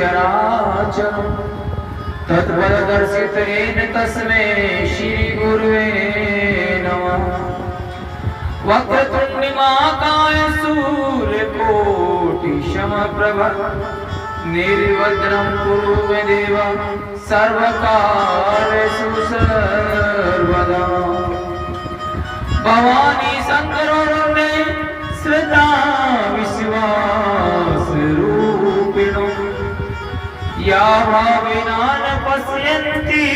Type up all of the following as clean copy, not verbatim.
चराचरम् तत्पददर्शितेन तस्मै श्री गुरुवे नमः। वक्रतुण्ड महाकाय सूर्यकोटि समप्रभ निर्विघ्नं कुरु मे देव सर्वकार्येषु सर्वदा। भवानी शंकरोऽन्ये श्रद्धा विश्वास रूपिणो या भावेना न पश्यन्ति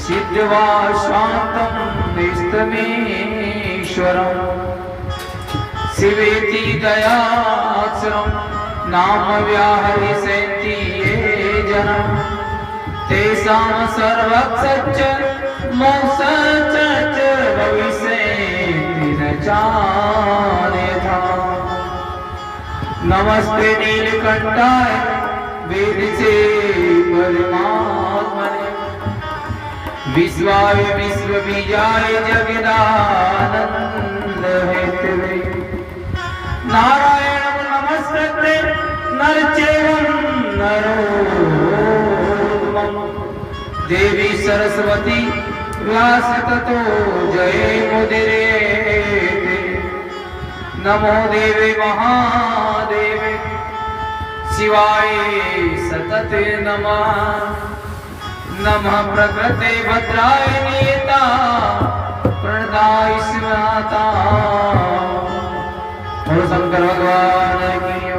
सिद्ध्वा शान्तं निस्तमेश्वरम्। शिवेति दयाक्षरं नाम व्याहरिष्यन्ति ये जनाः तेषां सर्वक्षच मोक्षच भविष्यति न चान्यथा। नमस्ते नीलकंठाय वेदसे परमात्मने विश्वाय विश्वबीजाय जगदानंद हेतवे। नारायणं नमस्कृत्य नरं चैव नरोत्तमं देवी सरस्वती व्यास ततो जयमुदीरयेत्। नमो देवे महादेवे शिवाय सतत नमः। नमः प्रकृते भद्राय नियता प्रणताय शिवनाथा। बोलो शंकर भगवान की जय।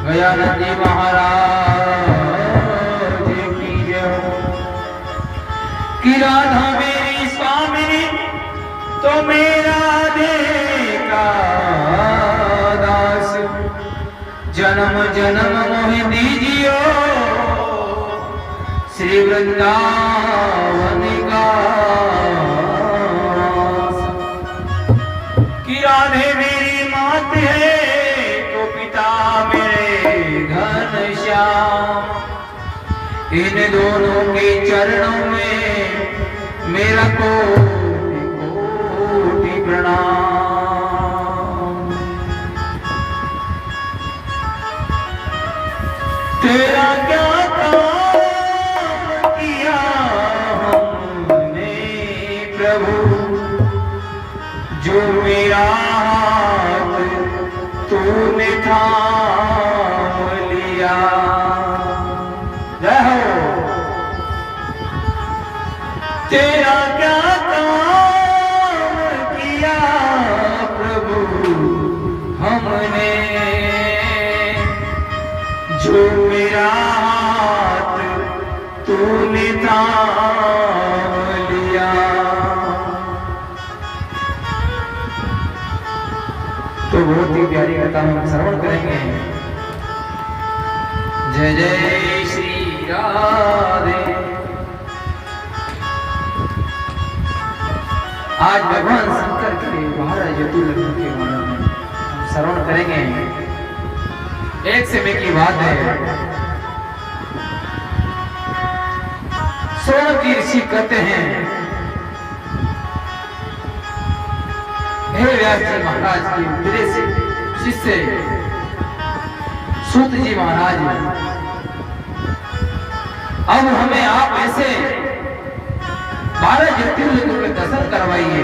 गयानंद जी महाराज की जय। कि राधा मेरी स्वामिनी तो मेरा देखा दास जन्म जन्म मोहि दीजियो श्री वृंदावन का। कि राधे मेरी मात है तो पिता मेरे घनश्याम। इन दोनों के चरणों में मेरा कोटि कोटि प्रणाम। तेरा क्या काम किया हमने प्रभु जो मेरा हाथ तूने थाम लिया। जय हो। तेरा क्या काम किया प्रभु हमने जो मेरा हाथ तूने थाम लिया। तो बहुत ही प्यारी कथा हम श्रवण करेंगे। जय जय श्री राधे। आज भगवान शंकर के 12 ज्योतिर्लिंगों के बारे में हम श्रवण करेंगे। एक समय की बात है, सोनकी ऋषि कहते हैं, हे व्यास जी महाराज की मेरे से शिष्य सूत जी महाराज, अब हमें आप ऐसे 12 ज्योतिर्लिंगों के दर्शन करवाइए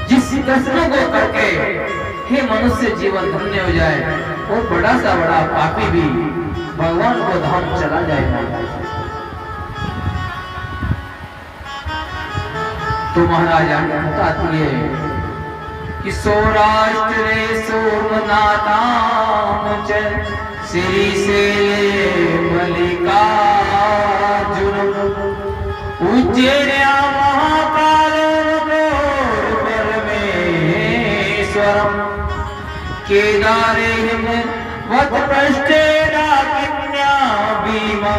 जिस दर्शनों को करके हे मनुष्य जीवन धन्य हो जाए और बड़ा सा बड़ा पापी भी भगवान को धाम चला जाएगा। तो महाराज बताती है कि सौराष्ट्र सोमनाथाम च श्री से मल्लिकार्जुन उज्जैन्या महाकालेश्वरम केदारे वत्पृष्ठेना किन्या भीमा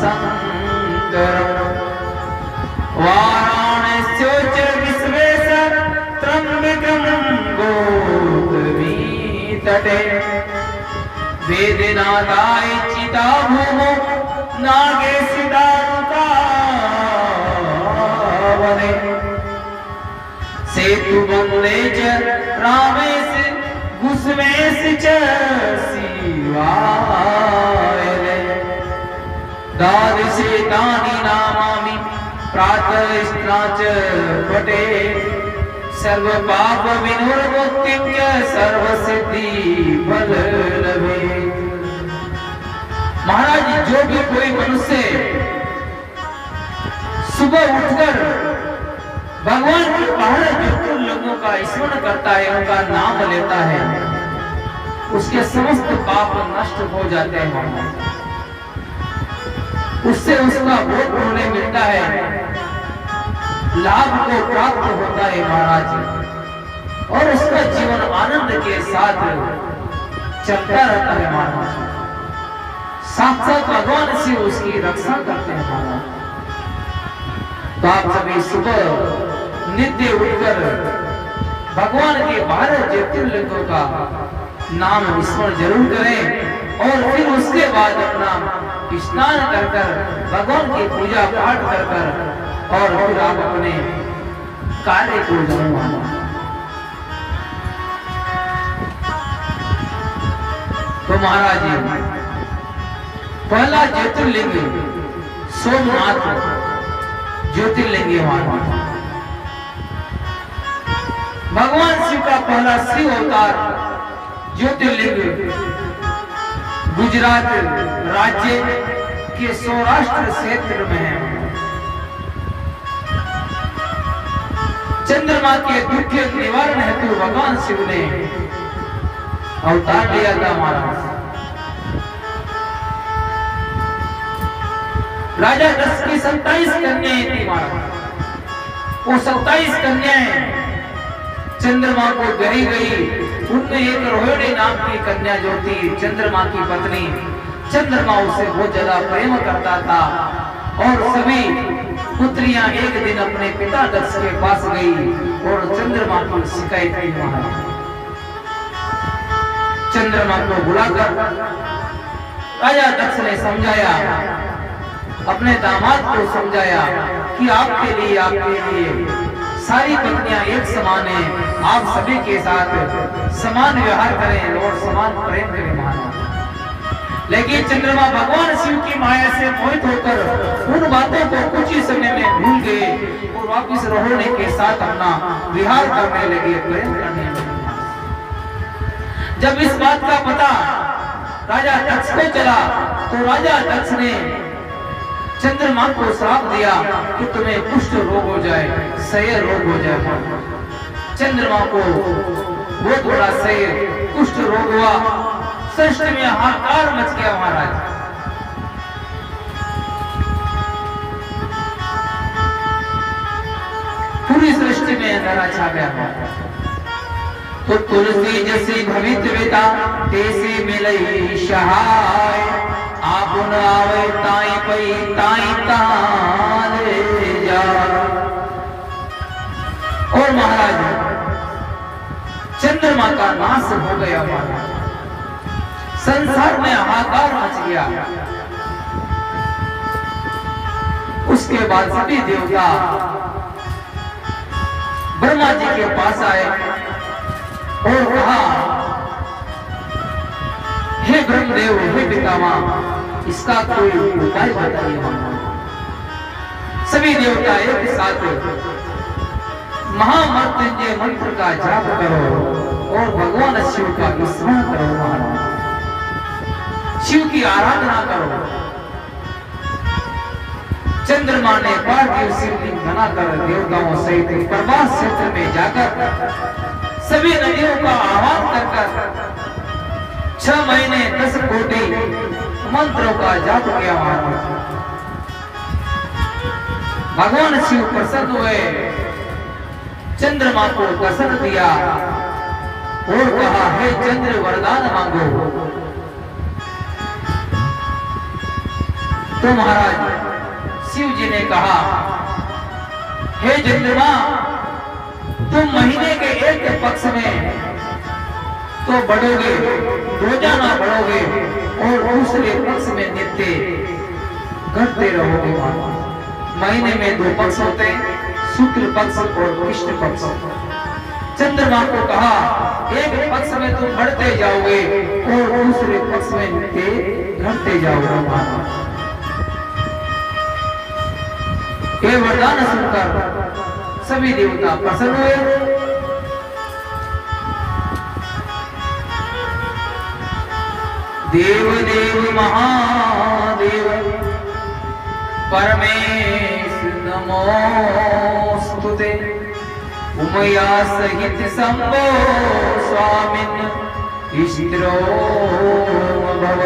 शंकरम वाराणस्योच विश्वेश्वर त्र्यंबकं गोतमी तटे वेदनादाय चिता भूमो नागेशिदारुकावने सेतुबंधे च रामेश घुसवेश च शिवा द्वादशे तानि नामानि प्रातः स्नाच पटे सर्व पाप विनिर्मुक्तिं च सर्व सिद्धि फल लभे। महाराज जो भी कोई मनुष्य सुबह उठकर भगवान के 12 ज्योतिर्लिंगों का स्मरण करता है, उनका नाम लेता है, उसके समस्त पाप नष्ट हो जाते हैं। उससे उसका बहुत पुण्य मिलता है, लाभ को प्राप्त होता है महाराज, और उसका जीवन आनंद के साथ चलता रहता है महाराज। साक्षात भगवान से उसकी रक्षा करते हैं महाराज। तो आप सभी सुबह नित्य उठकर भगवान के 12 ज्योतिर्लिंगों का नाम स्मरण जरूर करें, और फिर उसके बाद अपना स्नान कर भगवान की पूजा पाठ कर और फिर आप अपने कार्य को जाएं। तो महाराज जी पहला ज्योतिर्लिंग सोमनाथ ज्योतिर्लिंग भगवान शिव का पहला शिव अवतार ज्योतिर्लिंग गुजरात राज्य के सौराष्ट्र क्षेत्र में है। चंद्रमा के दुख निवारण हेतु भगवान शिव ने अवतार लिया था महाराज। राजा दक्ष की 27 कन्याएं थी महाराज। वो 27 कन्याएं चंद्रमा को गरी गई। उनमें एक रोहिणी नाम की कन्या जो थी चंद्रमा की पत्नी, चंद्रमा उसे बहुत ज्यादा प्रेम करता था, और सभी पुत्रियां एक दिन अपने पिता दक्ष के पास गई और चंद्रमा की शिकायत की महाराज। चंद्रमा को बुलाकर राजा दक्ष ने समझाया, अपने दामाद को समझाया कि आपके लिए सारी पत्नियां एक समान हैं, आप सभी के साथ समान व्यवहार करें और समान प्रेम करें महाराज। लेकिन चंद्रमा भगवान शिव की माया से मोहित होकर उन बातों को कुछ ही समय में भूल गए और वापिस रोहिणी के साथ अपना विहार करने लगे, प्रेम करने लगे। जब इस बात का पता राजा दक्ष को चला तो राजा दक्ष ने चंद्रमा को श्राप दिया कि तुम्हें कुष्ठ रोग हो जाए, क्षय रोग हो जाए। चंद्रमा को बहुत बड़ा क्षय कुष्ठ रोग हुआ। सृष्टि में हाहाकार मच गया महाराज। पूरी सृष्टि में अंधेरा छा गया। तो तुलसी जैसी भवितव्यता तैसी मिलई सहाय, आप न आवे ताई पई ताई ताले जा। और महाराज चंद्रमा का नाश हो गया महाराज। संसार में हाहाकार मच गया। उसके बाद सभी देवता ब्रह्मा जी के पास आए और कहा, हे ब्रह्मदेव, हे पितामह, इसका कोई उपाय बताइए। सभी देवता एक साथ महामृत्युंजय मंत्र का जाप करो और भगवान शिव का स्मरण करो महाराज। शिव की आराधना करो। चंद्रमा ने पार्थिव शिवलिंग बनाकर देवताओं सहित प्रभास क्षेत्र में जाकर सभी नदियों का आह्वान कर 6 महीने 10 कोटि मंत्रों का जाप किया महाराज। भगवान शिव प्रसन्न हुए, चंद्रमा को दर्शन दिया और कहा, हे चंद्र वरदान मांगो। तो महाराज शिव जी ने कहा, हे चंद्रमा, तुम महीने के एक पक्ष में तो बढ़ोगे, रोजाना बढ़ोगे, और दूसरे पक्ष में नित्य घटते रहोगे। महीने में 2 पक्ष होते हैं, शुक्ल पक्ष और कृष्ण पक्ष। चंद्रमा को कहा, एक पक्ष में तुम बढ़ते जाओगे और दूसरे पक्ष में नित्य घटते जाओगे। ये वरदान सुनकर सभी देवता प्रसन्न हुए। देव देव महादेव परमेश नमोस्तुते उमया सहित शंभो स्वामिन् ईश्वरो भव।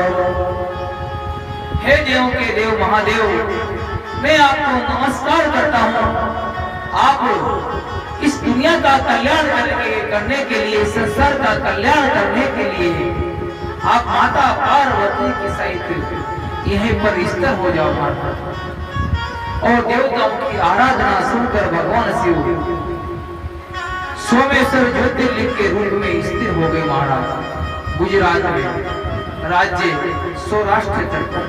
हे देव के देव महादेव, मैं आपको नमस्कार करता हूँ। आप इस दुनिया का कल्याण करने के लिए, संसार का कल्याण करने के लिए आप माता पार्वती के सहित यहीं पर स्थिर हो जाओ माता। और देवताओं की आराधना सुनकर भगवान शिव सोमेश्वर ज्योतिर्लिंग के रूप में स्थिर हो गए महाराज। गुजरात में राज्य सौराष्ट्र तट पर।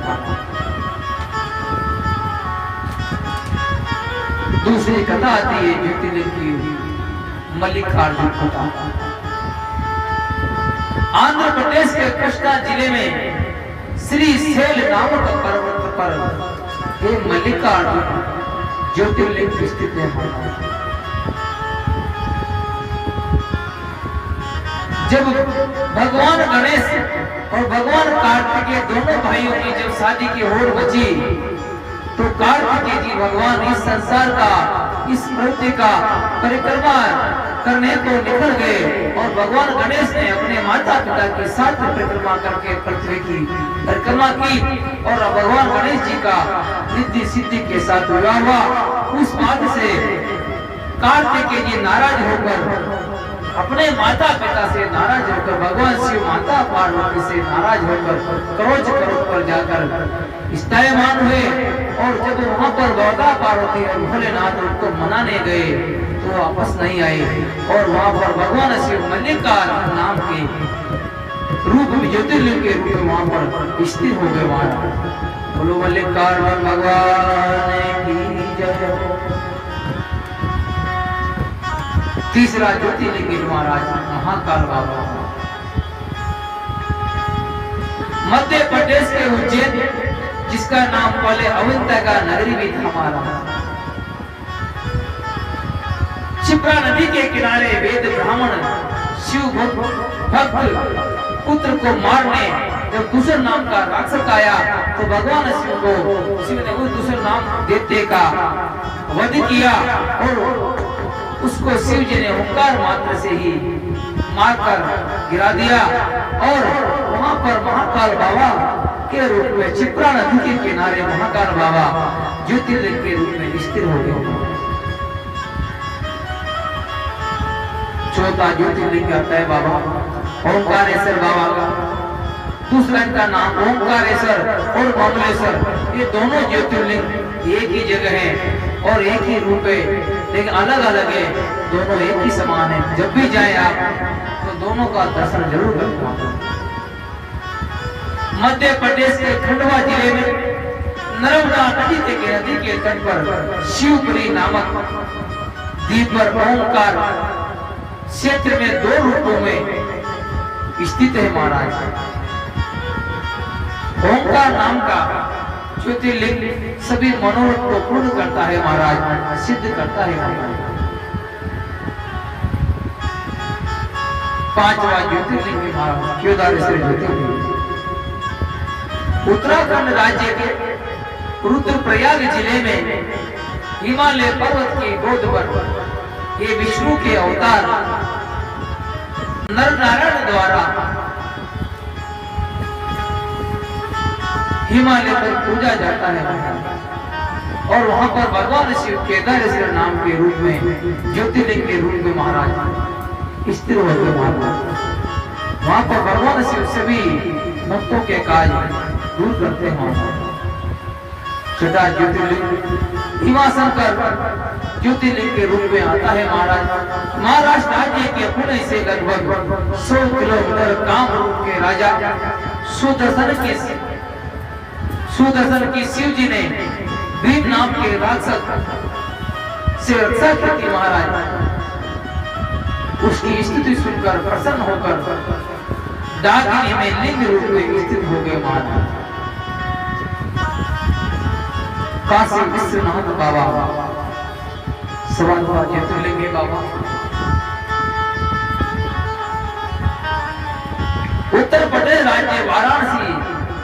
दूसरी कथा आती है ज्योतिर्लिंग की, मल्लिकार्जुन कथा। आंध्र प्रदेश के कृष्णा जिले में श्री शैल नामक पर्वत पर ये मल्लिकार्जुन ज्योतिर्लिंग स्थित है। जब भगवान गणेश और भगवान कार्तिकेय दोनों भाइयों की जब शादी की होड़ मची, तो कार्तिकेय जी भगवान इस संसार का, इस पृथ्वी का परिक्रमा करने को निकल गए और भगवान गणेश ने अपने माता पिता के साथ परिक्रमा करके पृथ्वी की परिक्रमा की। और भगवान गणेश जी का रिद्धि सिद्धि के साथ विवाह हुआ। उस बात से कार्तिकेय जी नाराज होकर, अपने माता पिता से नाराज होकर, भगवान शिव माता पार्वती से नाराज होकर क्रोध पर जाकर स्तयमान हुए। और जब वहां पर माता पार्वती और भोलेनाथ उनको मनाने गए तो वापस नहीं आए। और वहां पर भगवान शिव मल्लिकार्जुन नाम के रूप में, ज्योतिर्लिंग के रूप में वहां पर स्थिर हो गए। वहां बोलो मल्लिकार्जुन भगवान की जय। तीसरा ज्योतिर्लिंग महाराज महाकाल बाबा, मध्य प्रदेश के उज्जैन, जिसका नाम पहले अवंता का नगरी भी था हमारा। क्षिप्रा नदी के किनारे वेद ब्राह्मण शिव भक्त पुत्र को मारने जब दूसर नाम का राक्षस आया, तो भगवान शिव ने वो दूसर नाम देते का वध किया और उसको शिव जी ने ओंकार मात्र से ही मारकर गिरा दिया। और वहां पर महाकाल बाबा के रूप में क्षिप्रा नदी के किनारे महाकाल बाबा ज्योतिर्लिंग के रूप में स्थिर हो गए। चौथा ज्योतिर्लिंग आता है बाबा ओंकारेश्वर बाबा का। दूसरा इनका नाम ओंकारेश्वर और ममलेश्वर। ये दोनों ज्योतिर्लिंग एक ही जगह है और एक ही रूप है, लेकिन अलग अलग है। दोनों एक ही समान है। जब भी जाए आप तो दोनों का दर्शन जरूर करना। मध्य प्रदेश के खंडवा जिले में नर्मदा नदी के तट पर शिवपुरी नामक द्वीप पर ओंकार क्षेत्र में दो रूपों में स्थित है महाराज। ओंकार नाम का ज्योतिर्लिंग सभी मनोरथ को पूर्ण करता है महाराज, सिद्ध करता है महाराज। पांचवा ज्योतिर्लिंग महाराज केदारेश्वर ज्योतिर्लिंग। उत्तराखंड राज्य के रुद्रप्रयाग जिले में हिमालय पर्वत के गोद पर ये विष्णु के अवतार नर नारायण द्वारा हिमालय पर पूजा जाता है। और वहां पर भगवान शिव केदारेश्वर नाम के रूप में, ज्योतिर्लिंग के रूप में महाराज स्थिर हो गए महाराज। वहां पर भगवान शिव सभी भक्तों के काज दूर करते हैं। छठा ज्योतिर्लिंग भीमाशंकर ज्योतिर्लिंग के रूप में आता है महाराज। महाराष्ट्र राज्य के पुणे से लगभग 100 किलोमीटर कामरूप के राजा सुदर्शन की शिव जी ने भीम नाम के राक्षस से रक्षा की थी महाराज। उसकी स्थिति सुनकर प्रसन्न होकर डाकिनी में लिंग रूप में स्थित हो गए महाराज। काशी विश्वनाथ बाबा, सवालवा ज्योतिर्लिंग बाबा, उत्तर प्रदेश राज्य वाराणसी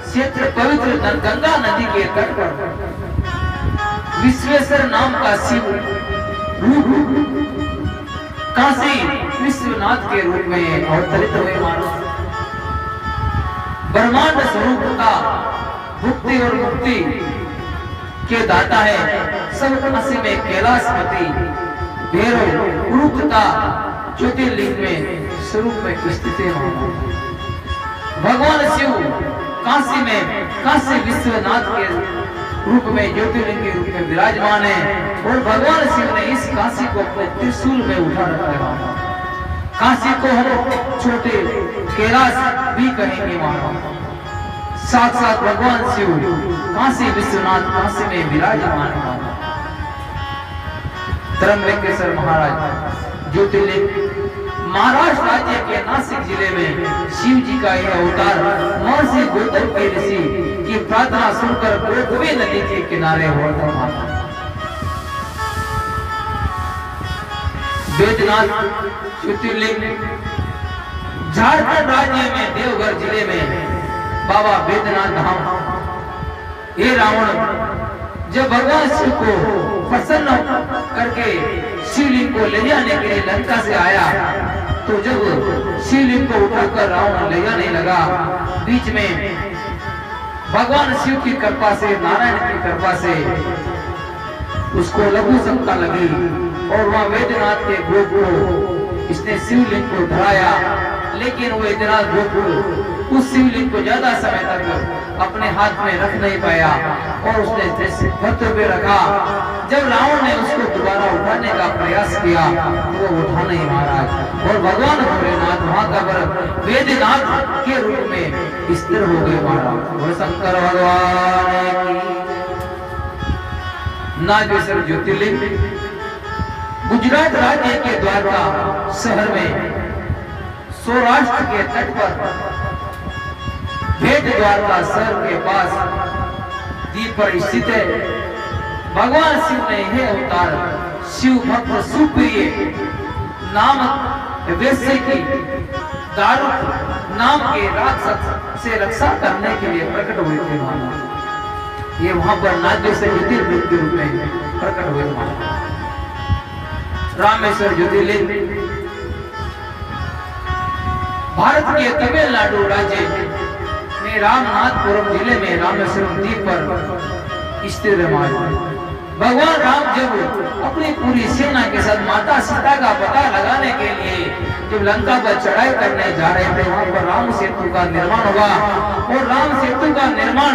क्षेत्र पवित्र गंगा नदी के तट पर विश्वेश्वर नाम का शिव काशी विश्वनाथ के रूप में अवतरित हुए मानव ब्रह्मांड स्वरूप का भुक्ति और मुक्ति के दाता है। सब काशी में कैलाशपति भैरव गुरु का ज्योतिर्लिंग में स्वरूप में स्थित है। भगवान शिव काशी में काशी विश्वनाथ के रूप में ज्योतिर्लिंग के रूप में विराजमान है और भगवान शिव ने इस काशी को अपने त्रिशूल में उठा रखा है। काशी को हम छोटे कैलाश भी कहेंगे। वहां साक्षात भगवान शिव काशी विश्वनाथ काशी में विराजमान है। त्र्यंबकेश्वर महाराज ज्योतिर्लिंग महाराष्ट्र राज्य के नासिक जिले में शिव जी का यह अवतार महर्षि गौतम के ऋषि की प्रार्थना सुनकर गोदावरी नदी के किनारे हुआ था। बैद्यनाथ ज्योतिर्लिंग झारखंड राज्य में देवघर जिले में बाबा बैद्यनाथ धाम। ये रावण जब भगवान शिव को प्रसन्न करके शिवलिंग को ले जाने के लिए लंका से आया, तो जब शिवलिंग को उठाकर रावण ले जाने लगा, बीच में भगवान शिव की कृपा से, नारायण की कृपा से उसको लघु शंका लगी और वहां वैद्यनाथ के गोप को इसने शिवलिंग को धराया, लेकिन वो इतना गोप उस शिवलिंग को ज्यादा समय तक अपने हाथ में रख नहीं पाया और उसने पत्थर पे रखा। जब रावण ने उसको दोबारा उठाने का प्रयास किया तो वो उठा नहीं महाराज, और भगवान भोलेनाथ वहां का वैद्यनाथ के रूप में स्थिर हो गए महाराज। और शंकर भगवान नागेश्वर ज्योतिर्लिंग गुजरात राज्य के द्वारका शहर में सौराष्ट्र के तट पर भेद द्वारका शहर के पास द्वीप पर स्थित है। भगवान शिव ने यह अवतार शिव भक्त सुप्रिय नाम वैश्य की दारुक नाम के राक्षस से रक्षा करने के लिए प्रकट हुए थे। ये वहां पर नागेश्वर ज्योतिर्लिंग के रूप में प्रकट हुए। रामेश्वर ज्योतिर्लिंग भारत के तमिलनाडु राज्य में रामनाथपुरम जिले में रामेश्वरम द्वीप पर स्थित है। भगवान राम जब अपनी पूरी सेना के साथ माता सीता का पता लगाने के लिए जब लंका पर चढ़ाई करने जा रहे थे, वहां पर राम सेतु का निर्माण हुआ और राम सेतु का निर्माण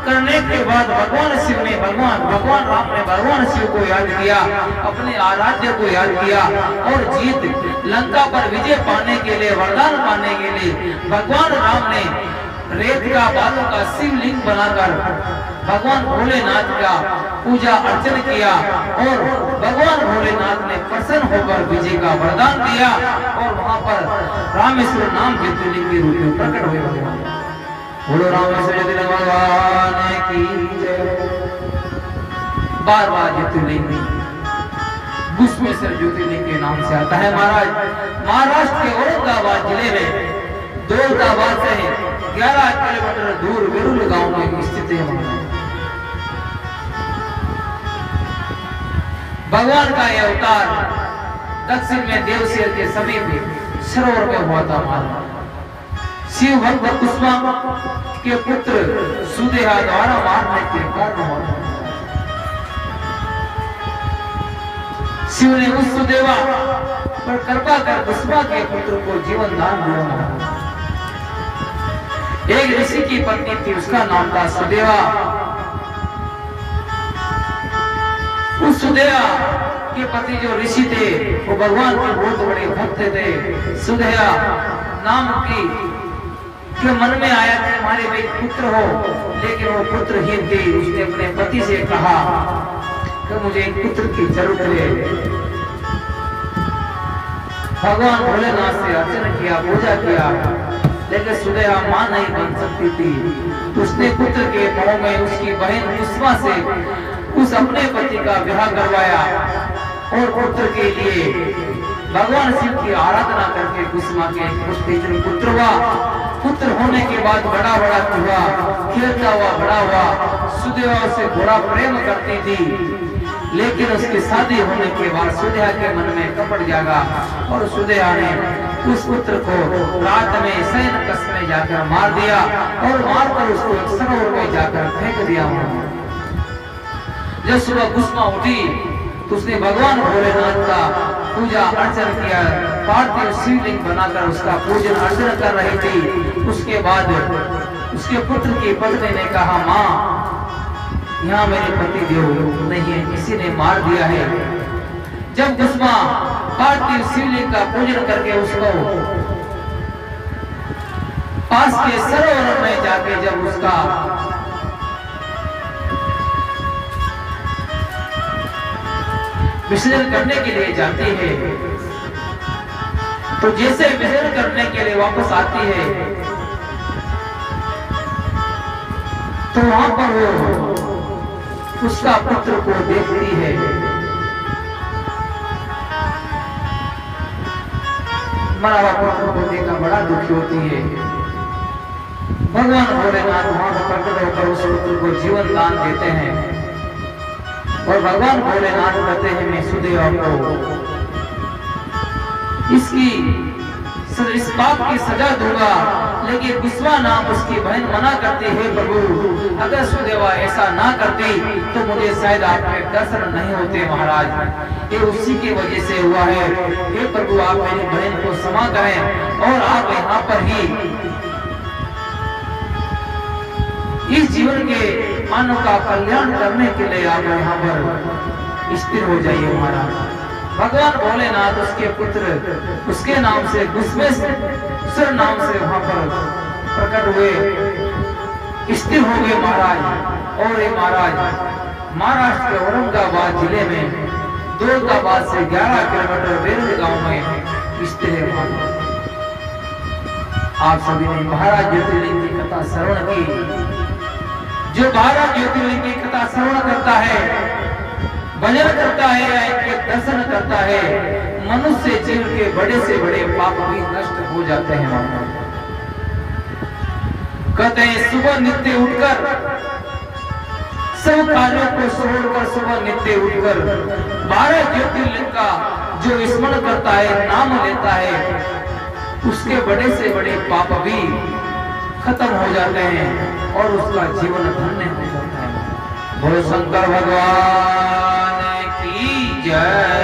करने के बाद भगवान शिव ने भगवान राम ने भगवान शिव को याद किया, अपने आराध्य को याद किया और जीत लंका पर विजय पाने के लिए, वरदान पाने के लिए भगवान राम ने रेत का बालों का शिवलिंग बनाकर भगवान भोलेनाथ का पूजा अर्चन किया और भगवान भोलेनाथ ने प्रसन्न होकर विजय का वरदान दिया और वहां पर रामेश्वर नाम ज्योतिर्लिंग के रूप में प्रकट हुए। बोलो रामेश्वर ज्योतिर्लिंग भगवान की जय। बार ज्योतिर्लिंग घुश्मेश्वर ज्योतिर्लिंग के नाम से आता है महाराज। महाराष्ट्र के औरंगाबाद जिले में दौलताबाद से 11 किलोमीटर दूर विरुल गांव में स्थित है। भगवान का यह अवतार दक्षिण में देवशेर के समीप सरोवर में हुआ था महाराज। शिव भक्त कुष्मा के पुत्र सुदेहा द्वारा मारने के कारण हुआ था। शिव ने उस सुदेवा पर कृपा कर कुष्मा के पुत्र को जीवन दान दिया। एक ऋषि की पत्नी थी, उसका नाम था सुदेवा। उस सुदेवा के पति जो ऋषि थे वो भगवान के बहुत बड़े भक्त थे। सुदेवा नाम की के मन में आया कि हमारे भाई पुत्र हो, लेकिन वो पुत्रहीन थी। उसने अपने पति से कहा कि मुझे एक पुत्र की जरूरत है। भगवान भोलेनाथ से अर्चन किया, पूजा किया, लेकिन सुदेहा मां नहीं बन सकती थी। उसने पुत्र के मोह में उसकी बहन कुष्मा से उस अपने पति का विवाह करवाया और पुत्र के लिए भगवान शिव की आराधना करके कुसुमा के पुत्र हुआ। पुत्र होने के बाद बड़ा बड़ा हुआ, खेलता हुआ बड़ा हुआ। सुदेवा उसे बड़ा प्रेम करती थी, लेकिन उसकी शादी होने के बाद सुदेहा के मन में कपट जागा और सुदेहा ने उस पुत्र को रात में शयन कक्ष में जाकर मार दिया और मारकर उसको एक सरोवर में जाकर फेंक दिया। जब सुबह कुसुमा उठी तो उसने भगवान भोलेनाथ का पूजा अर्चन किया, पार्थिव शिवलिंग बनाकर उसका पूजन अर्चन कर रही थी। उसके बाद उसके पुत्र की पत्नी ने कहा, माँ यहाँ मेरे पति देव नहीं है, किसी ने मार दिया है। जब कुसुमा पार्थिव शिवलिंग का पूजन करके उसको पास के सरोवर में जाके जब उसका विसर्जन करने के लिए जाती है, तो जैसे विसर्जन करने के लिए वापस आती है तो वहां पर वो उसका पुत्र को देखती है। मरा हुआ पुत्र को देखकर बड़ा दुखी होती है। भगवान भोलेनाथ वहां पर प्रकट होकर उस पुत्र को जीवन दान देते हैं और भगवान भोलेनाथ कहते हैं, मैं सुदेवा को इस पाप की सजा दूंगा। लेकिन कुसुमा नाम उसकी बहन मना करती है, प्रभु अगर सुदेवा ऐसा ना करती तो मुझे शायद आपके दर्शन नहीं होते महाराज, ये उसी की वजह से हुआ है। हे प्रभु आप मेरी बहन को क्षमा करें और आप यहाँ पर ही इस जीवन के मानव का कल्याण करने के लिए आप यहाँ पर स्थिर हो जाइए महाराज। भगवान भोलेनाथ उसके पुत्र उसके नाम से गुस्मेश्वर नाम से वहां पर प्रकट हुए, स्थिर हो गए महाराज। और ये महाराज महाराष्ट्र के औरंगाबाद जिले में दौलताबाद से 11 किलोमीटर बेरुल गांव में स्थिर है। आप सभी ने महाराज ज्योतिर्लिंग की कथा श्रवण की। जो महाराज ज्योतिर्लिंग की कथा श्रवण करता है, भजन करता है या इनके दर्शन करता है, मनुष्य जीवन के बड़े से बड़े पाप भी नष्ट हो जाते हैं। कहते हैं सुबह नित्य उठकर सब कार्यों को छोड़कर सुबह नित्य उठकर 12 ज्योतिर्लिंग का जो स्मरण करता है, नाम लेता है, उसके बड़े से बड़े पाप भी खत्म हो जाते हैं और उसका जीवन धन्य हो जाता है। बोलो शंकर भगवान की जय।